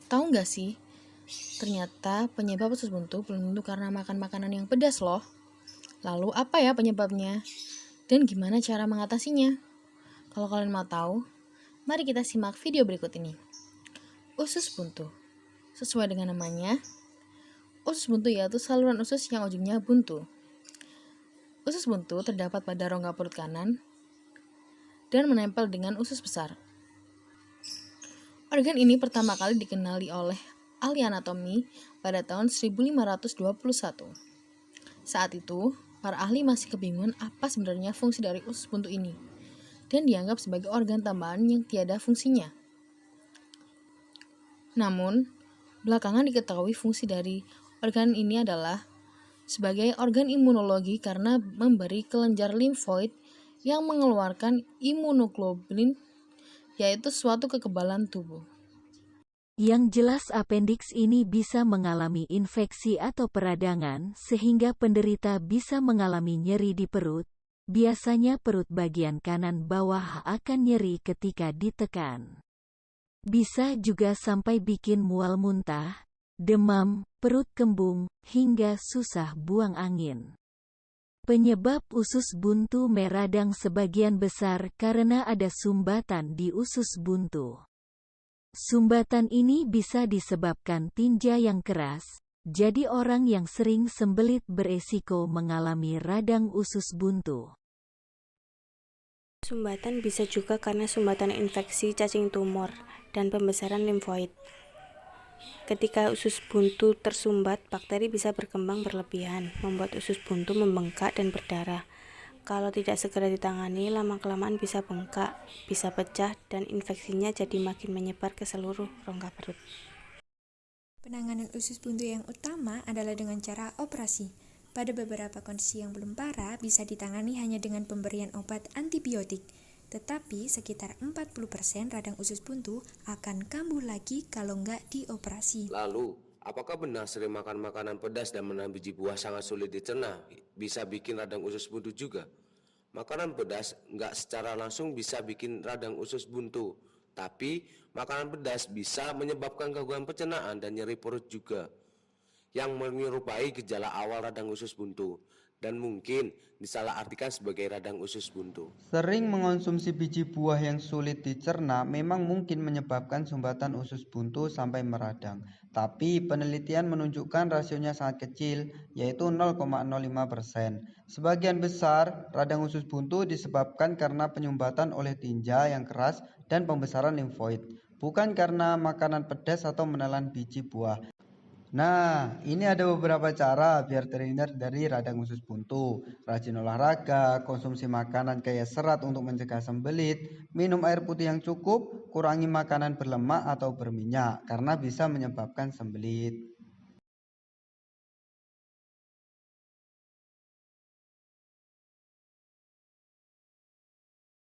Tahu nggak sih, ternyata penyebab usus buntu belum tentu karena makan makanan yang pedas loh. Lalu apa ya penyebabnya? Dan gimana cara mengatasinya? Kalau kalian mau tahu, mari kita simak video berikut ini. Usus buntu. Sesuai dengan namanya, usus buntu yaitu saluran usus yang ujungnya buntu. Usus buntu terdapat pada rongga perut kanan dan menempel dengan usus besar. Organ ini pertama kali dikenali oleh ahli anatomi pada tahun 1521. Saat itu, para ahli masih kebingungan apa sebenarnya fungsi dari usus buntu ini, dan dianggap sebagai organ tambahan yang tiada fungsinya. Namun, belakangan diketahui fungsi dari organ ini adalah sebagai organ imunologi karena memberi kelenjar limfoid yang mengeluarkan imunoglobulin, yaitu suatu kekebalan tubuh. Yang jelas apendiks ini bisa mengalami infeksi atau peradangan sehingga penderita bisa mengalami nyeri di perut. Biasanya perut bagian kanan bawah akan nyeri ketika ditekan. Bisa juga sampai bikin mual muntah, demam, perut kembung, hingga susah buang angin. Penyebab usus buntu meradang sebagian besar karena ada sumbatan di usus buntu. Sumbatan ini bisa disebabkan tinja yang keras, jadi orang yang sering sembelit beresiko mengalami radang usus buntu. Sumbatan bisa juga karena sumbatan infeksi cacing tumor dan pembesaran limfoid. Ketika usus buntu tersumbat, bakteri bisa berkembang berlebihan, membuat usus buntu membengkak dan berdarah. Kalau tidak segera ditangani, lama-kelamaan bisa bengkak, bisa pecah, dan infeksinya jadi makin menyebar ke seluruh rongga perut. Penanganan usus buntu yang utama adalah dengan cara operasi. Pada beberapa kondisi yang belum parah, bisa ditangani hanya dengan pemberian obat antibiotik. Tetapi sekitar 40% radang usus buntu akan kambuh lagi kalau nggak dioperasi. Lalu, apakah benar sering makan makanan pedas dan menahan biji buah sangat sulit dicerna bisa bikin radang usus buntu juga? Makanan pedas nggak secara langsung bisa bikin radang usus buntu, tapi makanan pedas bisa menyebabkan gangguan pencernaan dan nyeri perut juga, yang menyerupai gejala awal radang usus buntu dan mungkin disalahartikan sebagai radang usus buntu. Sering mengonsumsi biji buah yang sulit dicerna memang mungkin menyebabkan sumbatan usus buntu sampai meradang. Tapi penelitian menunjukkan rasionya sangat kecil, yaitu 0,05%. Sebagian besar radang usus buntu disebabkan karena penyumbatan oleh tinja yang keras dan pembesaran limfoid, bukan karena makanan pedas atau menelan biji buah. Nah, ini ada beberapa cara biar terhindar dari radang usus buntu. Rajin olahraga, konsumsi makanan kaya serat untuk mencegah sembelit, minum air putih yang cukup, kurangi makanan berlemak atau berminyak karena bisa menyebabkan sembelit.